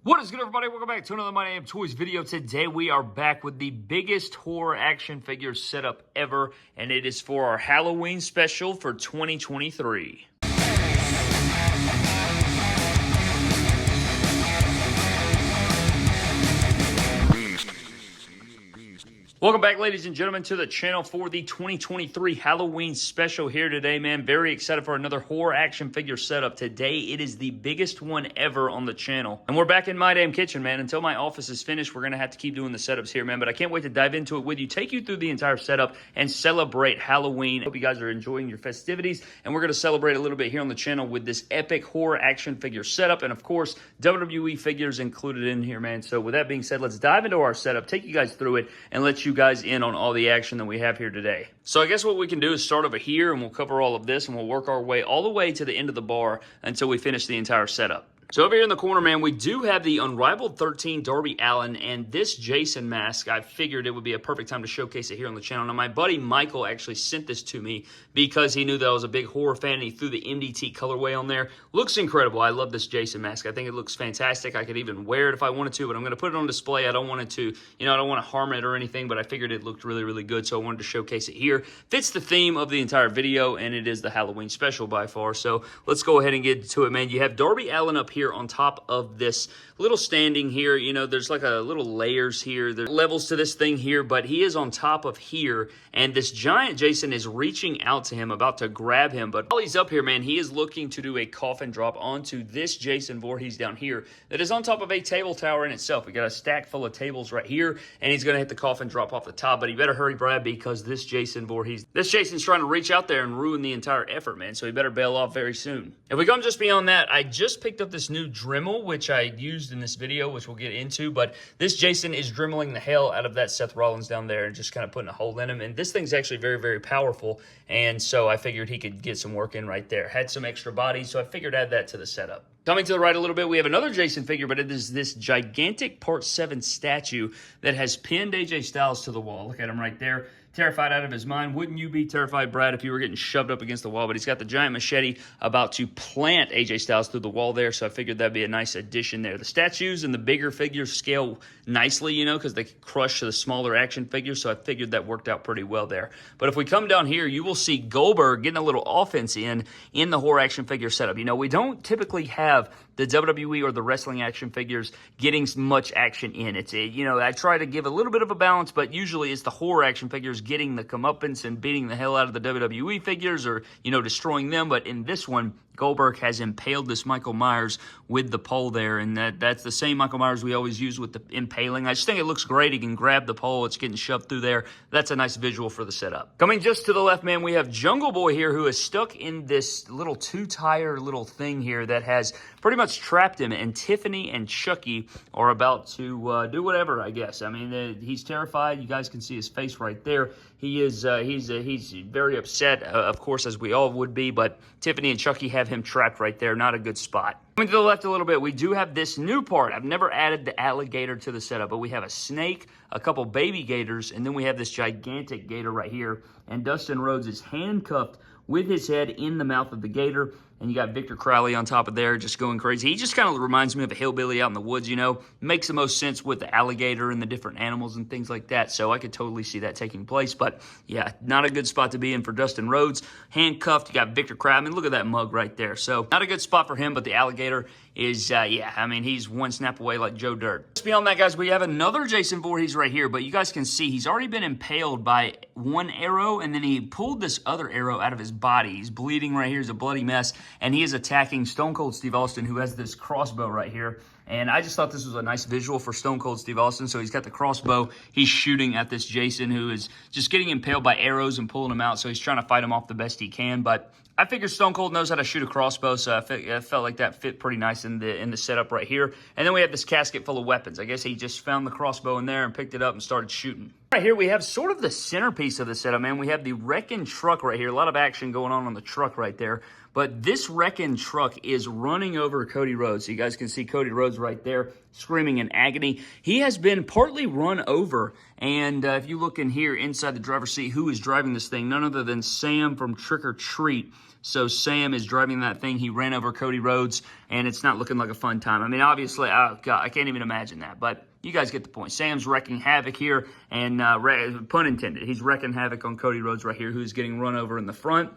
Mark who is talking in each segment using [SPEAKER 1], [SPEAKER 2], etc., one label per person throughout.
[SPEAKER 1] What is good, everybody? Welcome back to another My Name Toys video. Today we are back with the biggest horror action figure setup ever, and it is for our Halloween special for 2023. Welcome back, ladies and gentlemen, to the channel for the 2023 Halloween special here today, man. Very excited for another horror action figure setup. Today, it is the biggest one ever on the channel. And we're back in my damn kitchen, man. Until my office is finished, we're going to have to keep doing the setups here, man. But I can't wait to dive into it with you, take you through the entire setup, and celebrate Halloween. I hope you guys are enjoying your festivities. And we're going to celebrate a little bit here on the channel with this epic horror action figure setup. And, of course, WWE figures included in here, man. So, with that being said, let's dive into our setup, take you guys through it, and let you guys in on all the action that we have here today. So I guess what we can do is start over here and we'll cover all of this and we'll work our way all the way to the end of the bar until we finish the entire setup. So over here in the corner, man, we do have the Unrivaled 13 Darby Allin and this Jason mask. I figured it would be a perfect time to showcase it here on the channel. Now, my buddy Michael actually sent this to me because he knew that I was a big horror fan and he threw the MDT colorway on there. Looks incredible. I love this Jason mask. I think it looks fantastic. I could even wear it if I wanted to, but I'm going to put it on display. I don't want it to, I don't want to harm it or anything, but I figured it looked really, really good, so I wanted to showcase it here. Fits the theme of the entire video, and it is the Halloween special by far. So let's go ahead and get to it, man. You have Darby Allin up here on top of this little standing here. There's like a little layers here. There's levels to this thing here, but he is on top of here, and this giant Jason is reaching out to him, about to grab him. But while he's up here, man, he is looking to do a coffin drop onto this Jason Voorhees down here that is on top of a table tower in itself. We got a stack full of tables right here, and he's going to hit the coffin drop off the top. But he better hurry, Brad, because this Jason's trying to reach out there and ruin the entire effort, man. So he better bail off very soon. If we come just beyond that, I just picked up this new Dremel, which I used in this video, which we'll get into. But this Jason is dremeling the hell out of that Seth Rollins down there and just kind of putting a hole in him. And this thing's actually very, very powerful. And so I figured he could get some work in right there. Had some extra body, so I figured add that to the setup. Coming to the right a little bit, we have another Jason figure, but it is this gigantic Part 7 statue that has pinned AJ Styles to the wall. Look at him right there. Terrified out of his mind. Wouldn't you be terrified, Brad, if you were getting shoved up against the wall? But he's got the giant machete about to plant AJ Styles through the wall there, so I figured that'd be a nice addition there. The statues and the bigger figures scale nicely, because they crush the smaller action figures, so I figured that worked out pretty well there. But if we come down here, you will see Goldberg getting a little offense in the horror action figure setup. We don't typically have the WWE or the wrestling action figures getting much action in. I try to give a little bit of a balance, but usually it's the horror action figures getting the comeuppance and beating the hell out of the WWE figures or, destroying them. But in this one, Goldberg has impaled this Michael Myers with the pole there, and that's the same Michael Myers we always use with the impaling. I just think it looks great. He can grab the pole. It's getting shoved through there. That's a nice visual for the setup. Coming just to the left, man, we have Jungle Boy here, who is stuck in this little two-tire little thing here that has pretty much trapped him, and Tiffany and Chucky are about to do whatever, I guess. He's terrified. You guys can see his face right there. He's very upset, of course, as we all would be, but Tiffany and Chucky have him trapped right there. Not a good spot. Coming to the left a little bit, we do have this new part. I've never added the alligator to the setup, but we have a snake, a couple baby gators, and then we have this gigantic gator right here. And Dustin Rhodes is handcuffed with his head in the mouth of the gator. And you got Victor Crowley on top of there just going crazy. He just kind of reminds me of a hillbilly out in the woods, Makes the most sense with the alligator and the different animals and things like that. So I could totally see that taking place. But, yeah, not a good spot to be in for Dustin Rhodes. Handcuffed, you got Victor Crowley. Look at that mug right there. So not a good spot for him, but the alligator is, he's one snap away like Joe Dirt. Just beyond that, guys, we have another Jason Voorhees right here. But you guys can see he's already been impaled by one arrow, and then he pulled this other arrow out of his body. He's bleeding right here. He's a bloody mess. And he is attacking Stone Cold Steve Austin, who has this crossbow right here. And I just thought this was a nice visual for Stone Cold Steve Austin. So he's got the crossbow. He's shooting at this Jason, who is just getting impaled by arrows and pulling him out. So he's trying to fight him off the best he can. But I figured Stone Cold knows how to shoot a crossbow, so I felt like that fit pretty nice in the setup right here. And then we have this casket full of weapons. I guess he just found the crossbow in there and picked it up and started shooting. Right here, we have sort of the centerpiece of the setup, man. We have the wrecking truck right here. A lot of action going on the truck right there. But this wrecking truck is running over Cody Rhodes. So you guys can see Cody Rhodes right there screaming in agony. He has been partly run over. And if you look in here inside the driver's seat, who is driving this thing? None other than Sam from Trick or Treat. So Sam is driving that thing. He ran over Cody Rhodes, and it's not looking like a fun time. I mean, obviously, oh God, I can't even imagine that. But you guys get the point. Sam's wrecking havoc here, and pun intended, he's wrecking havoc on Cody Rhodes right here, who's getting run over in the front.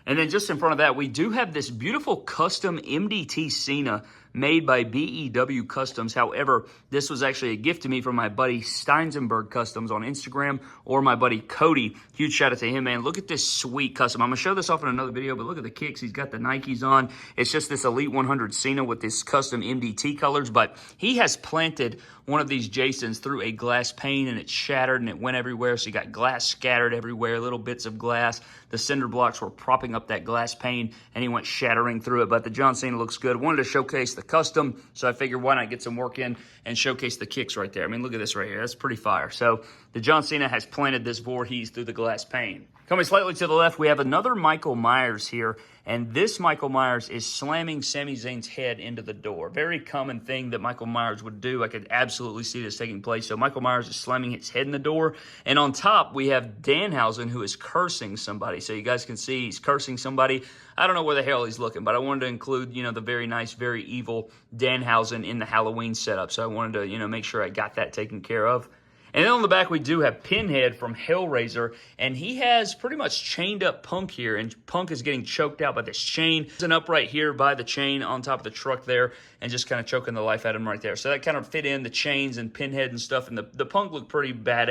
[SPEAKER 1] And then just in front of that, we do have this beautiful custom MDT Cena made by BEW Customs. However, this was actually a gift to me from my buddy Steinsenberg Customs on Instagram, or my buddy Cody. Huge shout out to him, man. Look at this sweet custom. I'm going to show this off in another video, but look at the kicks. He's got the Nikes on. It's just this Elite 100 Cena with this custom MDT colors, but he has planted one of these Jasons through a glass pane, and it shattered and it went everywhere. So you got glass scattered everywhere, little bits of glass. The cinder blocks were propping up that glass pane, and he went shattering through it. But the John Cena looks good. Wanted to showcase the custom, so I figured why not get some work in and showcase the kicks right there. I mean, look at this right here. That's pretty fire. So the John Cena has planted this voorhees through the glass pane. Coming slightly to the left, we have another Michael Myers here, and this Michael Myers is slamming Sami Zayn's head into the door. Very common thing that Michael Myers would do. I could absolutely see this taking place. So Michael Myers is slamming his head in the door, and on top we have Danhausen, who is cursing somebody. So you guys can see he's cursing somebody. I don't know where the hell he's looking, but I wanted to include, the very nice, very evil Danhausen in the Halloween setup. So I wanted to, make sure I got that taken care of. And then on the back, we do have Pinhead from Hellraiser, and he has pretty much chained up Punk here, and Punk is getting choked out by this chain. There's an upright here by the chain on top of the truck there, and just kind of choking the life out of him right there. So that kind of fit in the chains and Pinhead and stuff, and the Punk looked pretty bad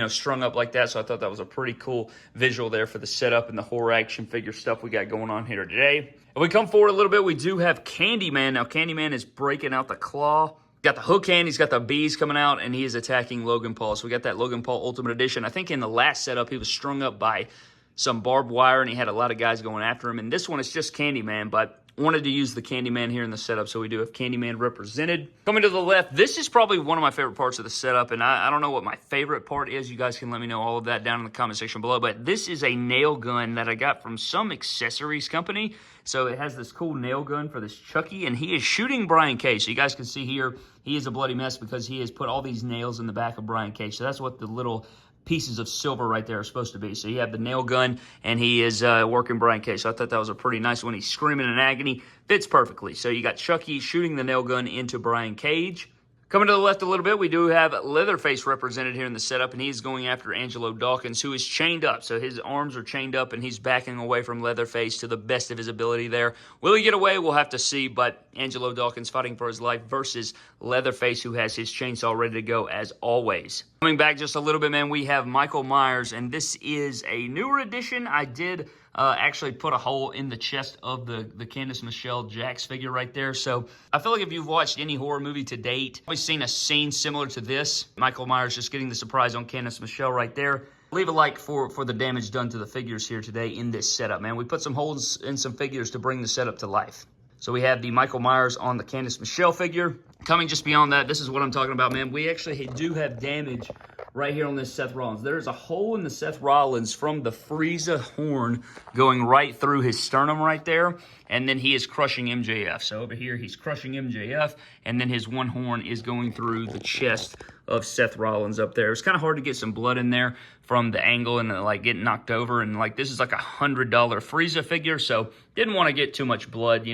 [SPEAKER 1] strung up like that, so I thought that was a pretty cool visual there for the setup and the horror action figure stuff we got going on here today. If we come forward a little bit, we do have Candyman. Now, Candyman is breaking out the claw. Got the hook hand, he's got the bees coming out, and he is attacking Logan Paul. So we got that Logan Paul Ultimate Edition. I think in the last setup, he was strung up by some barbed wire, and he had a lot of guys going after him. And this one is just Candyman, but wanted to use the Candyman here in the setup, so we do have Candyman represented. Coming to the left, this is probably one of my favorite parts of the setup, and I don't know what my favorite part is. You guys can let me know all of that down in the comment section below, but this is a nail gun that I got from some accessories company. So it has this cool nail gun for this Chucky, and he is shooting Brian Cage. So you guys can see here, he is a bloody mess because he has put all these nails in the back of Brian Cage. So that's what the little pieces of silver right there are supposed to be. So you have the nail gun, and he is working Brian Cage. So I thought that was a pretty nice one. He's screaming in agony. Fits perfectly. So you got Chucky shooting the nail gun into Brian Cage. Coming to the left a little bit, we do have Leatherface represented here in the setup, and he's going after Angelo Dawkins, who is chained up. So his arms are chained up, and he's backing away from Leatherface to the best of his ability there. Will he get away? We'll have to see, but Angelo Dawkins fighting for his life versus Leatherface, who has his chainsaw ready to go as always. Coming back just a little bit, man, we have Michael Myers, and this is a newer edition. I did actually put a hole in the chest of the Candice Michelle Jax figure right there. So I feel like if you've watched any horror movie to date, probably seen a scene similar to this. Michael Myers just getting the surprise on Candice Michelle right there. Leave a like for the damage done to the figures here today in this setup, man. We put some holes in some figures to bring the setup to life. So we have the Michael Myers on the Candice Michelle figure. Coming just beyond that, this is what I'm talking about, man. We actually do have damage right here on this Seth Rollins. There's a hole in the Seth Rollins from the Frieza horn going right through his sternum right there, and then he is crushing MJF. So over here, he's crushing MJF, and then his one horn is going through the chest of Seth Rollins up there. It's kind of hard to get some blood in there from the angle and like getting knocked over, and like this is like $100 Frieza figure, so didn't want to get too much blood,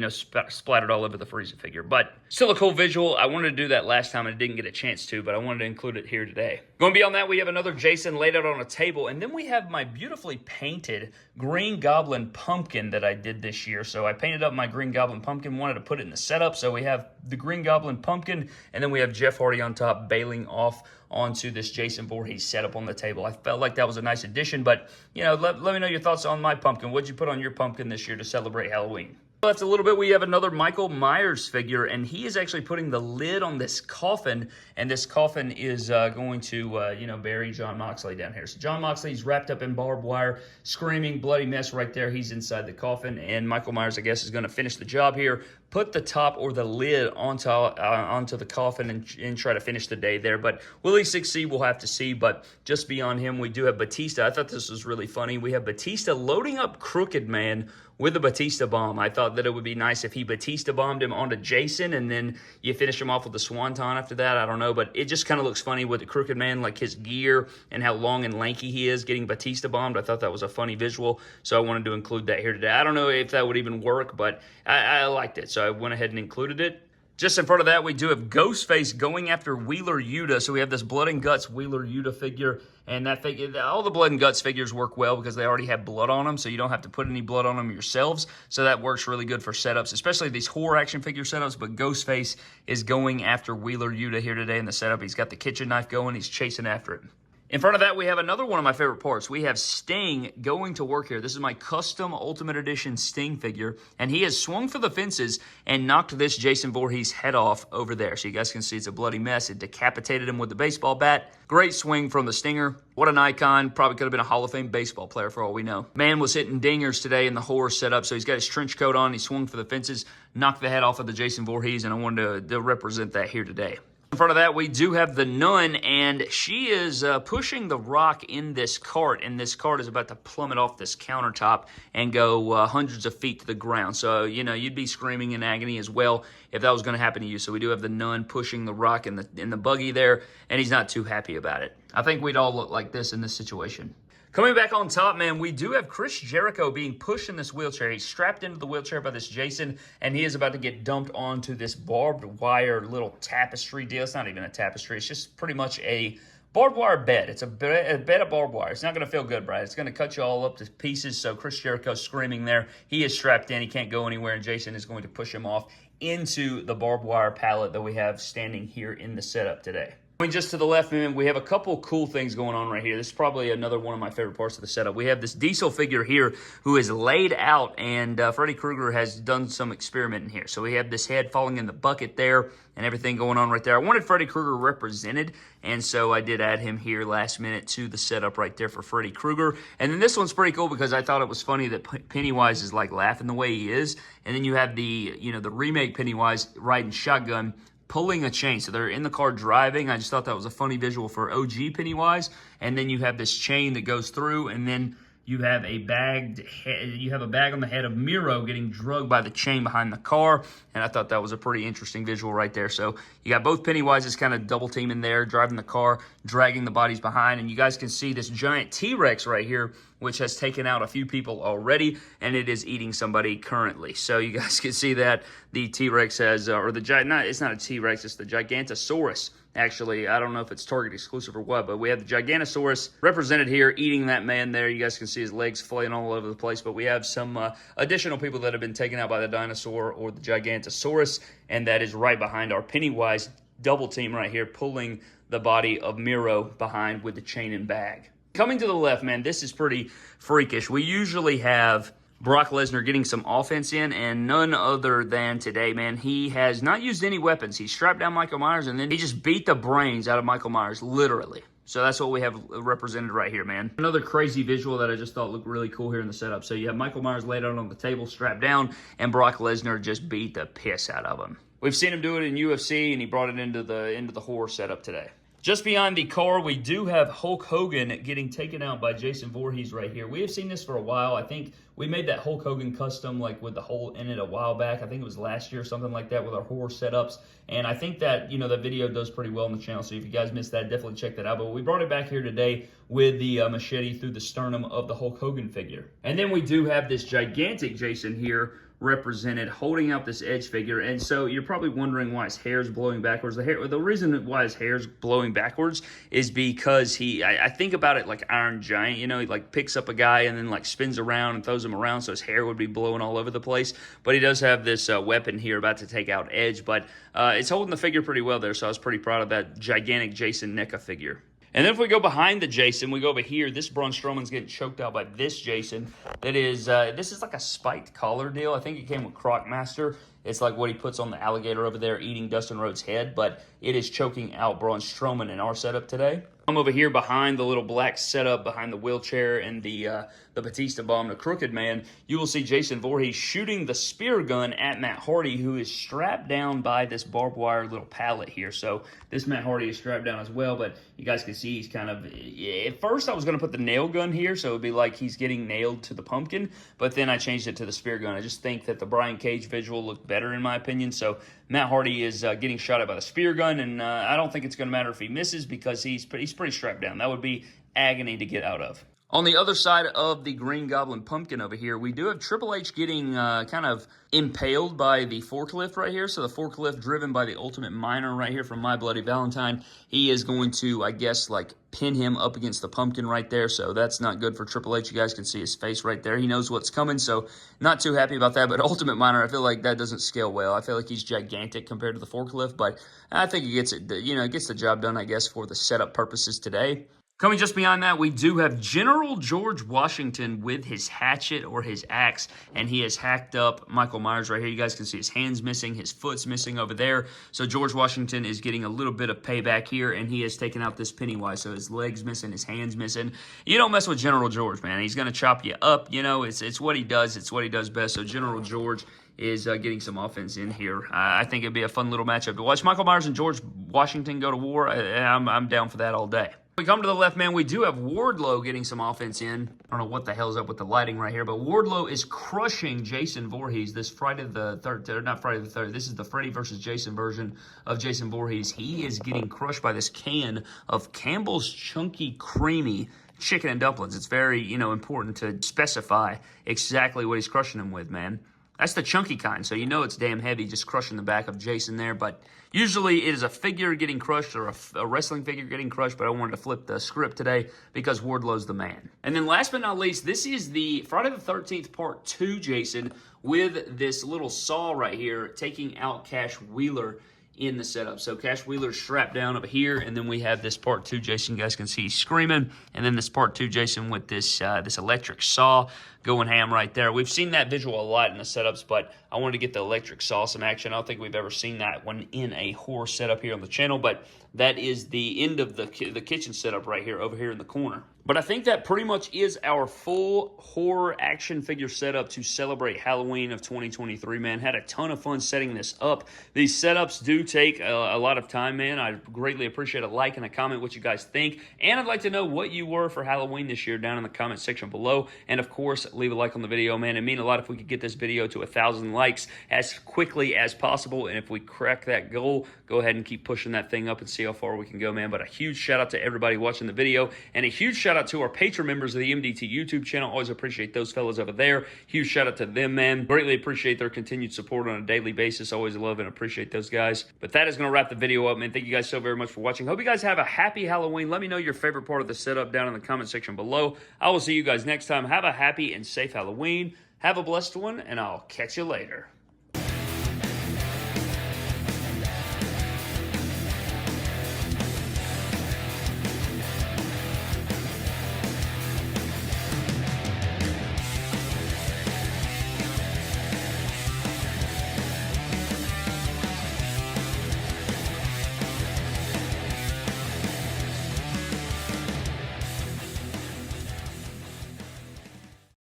[SPEAKER 1] splattered all over the Frieza figure, but still a cool visual. I wanted to do that last time and I didn't get a chance to, but I wanted to include it here today. Going beyond that, we have another Jason laid out on a table, and then we have my beautifully painted Green Goblin pumpkin that I did this year. So I painted up my Green Goblin pumpkin, wanted to put it in the setup, so we have the Green Goblin pumpkin, and then we have Jeff Hardy on top bailing off onto this Jason Voorhees setup on the table. I felt like that was a nice addition, but, let me know your thoughts on my pumpkin. What'd you put on your pumpkin this year to celebrate Halloween? That's a little bit. We have another Michael Myers figure, and he is actually putting the lid on this coffin, and this coffin is going to, bury John Moxley down here. So John Moxley's wrapped up in barbed wire, screaming, bloody mess right there. He's inside the coffin, and Michael Myers, I guess, is going to finish the job here, put the top or the lid onto the coffin and try to finish the day there. But will he succeed? We'll have to see. But just beyond him, we do have Batista. I thought this was really funny. We have Batista loading up Crooked Man with a Batista bomb. I thought that it would be nice if he Batista bombed him onto Jason and then you finish him off with the Swanton after that. I don't know, but it just kind of looks funny with the Crooked Man, like his gear and how long and lanky he is getting Batista bombed. I thought that was a funny visual, so I wanted to include that here today. I don't know if that would even work, but I liked it, so I went ahead and included it. Just in front of that, we do have Ghostface going after Wheeler Yuta. So we have this Blood and Guts Wheeler Yuta figure. And that figure, all the Blood and Guts figures work well because they already have blood on them. So you don't have to put any blood on them yourselves. So that works really good for setups, especially these horror action figure setups. But Ghostface is going after Wheeler Yuta here today in the setup. He's got the kitchen knife going. He's chasing after it. In front of that, we have another one of my favorite parts. We have Sting going to work here. This is my custom Ultimate Edition Sting figure, and he has swung for the fences and knocked this Jason Voorhees head off over there. So you guys can see it's a bloody mess. It decapitated him with the baseball bat. Great swing from the Stinger. What an icon. Probably could have been a Hall of Fame baseball player for all we know. Man was hitting dingers today in the horror setup, so he's got his trench coat on. He swung for the fences, knocked the head off of the Jason Voorhees, and I wanted to represent that here today. In front of that, we do have the Nun, and she is pushing the rock in this cart, and this cart is about to plummet off this countertop and go hundreds of feet to the ground. So, you know, you'd be screaming in agony as well if that was going to happen to you. So we do have the Nun pushing the rock in the buggy there, and he's not too happy about it. I think we'd all look like this in this situation. Coming back on top, man, we do have Chris Jericho being pushed in this wheelchair. He's strapped into the wheelchair by this Jason, and he is about to get dumped onto this barbed wire little tapestry deal. It's not even a tapestry. It's just pretty much a barbed wire bed. It's a bed of barbed wire. It's not going to feel good, Brad. It's going to cut you all up to pieces. So Chris Jericho's screaming there. He is strapped in. He can't go anywhere, and Jason is going to push him off into the barbed wire pallet that we have standing here in the setup today. Going just to the left, man, we have a couple cool things going on right here. This is probably another one of my favorite parts of the setup. We have this Diesel figure here who is laid out, and Freddy Krueger has done some experimenting here. So we have this head falling in the bucket there and everything going on right there. I wanted Freddy Krueger represented, and so I did add him here last minute to the setup right there for Freddy Krueger. And then this one's pretty cool because I thought it was funny that Pennywise is like laughing the way he is. And then you have the remake Pennywise riding shotgun, pulling a chain. So they're in the car driving. I just thought that was a funny visual for OG Pennywise. And then you have this chain that goes through, and then you have a bag on the head of Miro getting drugged by the chain behind the car. And I thought that was a pretty interesting visual right there. So you got both Pennywises kind of double teaming there, driving the car, dragging the bodies behind. And you guys can see this giant T-Rex right here, which has taken out a few people already, and it is eating somebody currently. So you guys can see that the T-Rex has, it's not a T-Rex, it's the Gigantosaurus. Actually, I don't know if it's Target exclusive or what, but we have the Gigantosaurus represented here eating that man there. You guys can see his legs flaying all over the place, but we have some additional people that have been taken out by the dinosaur or the Gigantosaurus, and that is right behind our Pennywise double team right here, pulling the body of Miro behind with the chain and bag. Coming to the left, man, this is pretty freakish. We usually have Brock Lesnar getting some offense in, and none other than today, man, he has not used any weapons. He strapped down Michael Myers, and then he just beat the brains out of Michael Myers, literally. So that's what we have represented right here, man. Another crazy visual that I just thought looked really cool here in the setup. So you have Michael Myers laid out on the table, strapped down, and Brock Lesnar just beat the piss out of him. We've seen him do it in UFC, and he brought it into the horror setup today. Just beyond the car, we do have Hulk Hogan getting taken out by Jason Voorhees right here. We have seen this for a while. I think we made that Hulk Hogan custom like with the hole in it a while back. I think it was last year or something like that with our horror setups. And I think that, that video does pretty well on the channel. So if you guys missed that, definitely check that out. But we brought it back here today with the machete through the sternum of the Hulk Hogan figure. And then we do have this gigantic Jason here represented holding out this Edge figure. And so you're probably wondering why his hair's blowing backwards. The reason why his hair's blowing backwards is because I think about it like Iron Giant, he like picks up a guy and then like spins around and throws him around, so his hair would be blowing all over the place. But he does have this weapon here about to take out Edge, but it's holding the figure pretty well there, so I was pretty proud of that gigantic Jason NECA figure. And then if we go behind the Jason, we go over here. This Braun Strowman's getting choked out by this Jason. That is, this is like a spiked collar deal. I think it came with Crockmaster. It's like what he puts on the alligator over there eating Dustin Rhodes' head, but it is choking out Braun Strowman in our setup today. I'm over here behind the little black setup, behind the wheelchair and the Batista bomb, the Crooked Man. You will see Jason Voorhees shooting the spear gun at Matt Hardy, who is strapped down by this barbed wire little pallet here. So this Matt Hardy is strapped down as well, but you guys can see he's kind of, at first I was going to put the nail gun here, so it would be like he's getting nailed to the pumpkin, but then I changed it to the spear gun. I just think that the Brian Cage visual looked better in my opinion, so Matt Hardy is getting shot at by the spear gun, and I don't think it's going to matter if he misses because he's pretty strapped down. That would be agony to get out of. On the other side of the Green Goblin pumpkin over here, we do have Triple H getting kind of impaled by the forklift right here. So the forklift driven by the Ultimate Miner right here from My Bloody Valentine. He is going to, I guess, like pin him up against the pumpkin right there. So that's not good for Triple H. You guys can see his face right there. He knows what's coming, so not too happy about that. But Ultimate Miner, I feel like that doesn't scale well. I feel like he's gigantic compared to the forklift, but I think he gets it, it gets the job done, I guess, for the setup purposes today. Coming just beyond that, we do have General George Washington with his hatchet or his axe, and he has hacked up Michael Myers right here. You guys can see his hand's missing, his foot's missing over there. So George Washington is getting a little bit of payback here, and he has taken out this Pennywise. So his leg's missing, his hand's missing. You don't mess with General George, man. He's going to chop you up. You know, it's what he does. It's what he does best. So General George is getting some offense in here. I think it'd be a fun little matchup to watch. Michael Myers and George Washington go to war. I'm down for that all day. We come to the left, man, we do have Wardlow getting some offense in. I don't know what the hell's up with the lighting right here, but Wardlow is crushing Jason Voorhees this Friday the 3rd, not Friday the 3rd. This is the Freddy versus Jason version of Jason Voorhees. He is getting crushed by this can of Campbell's Chunky Creamy chicken and dumplings. It's very, important to specify exactly what he's crushing him with, man. That's the chunky kind, so you know it's damn heavy, just crushing the back of Jason there. But usually it is a figure getting crushed or a wrestling figure getting crushed, but I wanted to flip the script today because Wardlow's the man. And then last but not least, this is the Friday the 13th Part 2 Jason with this little saw right here taking out Cash Wheeler in the setup. So Cash Wheeler's strapped down over here, and then we have this Part 2 Jason. You guys can see he's screaming, and then this Part 2 Jason with this this electric saw going ham right there. We've seen that visual a lot in the setups, but I wanted to get the electric saw some action. I don't think we've ever seen that one in a horror setup here on the channel, but that is the end of the kitchen setup right here, over here in the corner. But I think that pretty much is our full horror action figure setup to celebrate Halloween of 2023, man. Had a ton of fun setting this up. These setups do take a lot of time, man. I greatly appreciate a like and a comment what you guys think. And I'd like to know what you were for Halloween this year down in the comment section below. And of course, leave a like on the video, man. It'd mean a lot if we could get this video to 1,000 likes as quickly as possible. And if we crack that goal, go ahead and keep pushing that thing up and see how far we can go, man. But a huge shout out to everybody watching the video, and a huge shout out to our Patreon members of the MDT YouTube channel. Always appreciate those fellas over there. Huge shout out to them, man. Greatly appreciate their continued support on a daily basis. Always love and appreciate those guys. But that is going to wrap the video up, man. Thank you guys so very much for watching. Hope you guys have a happy Halloween. Let me know your favorite part of the setup down in the comment section below. I will see you guys next time. Have a happy and safe Halloween. Have a blessed one, and I'll catch you later.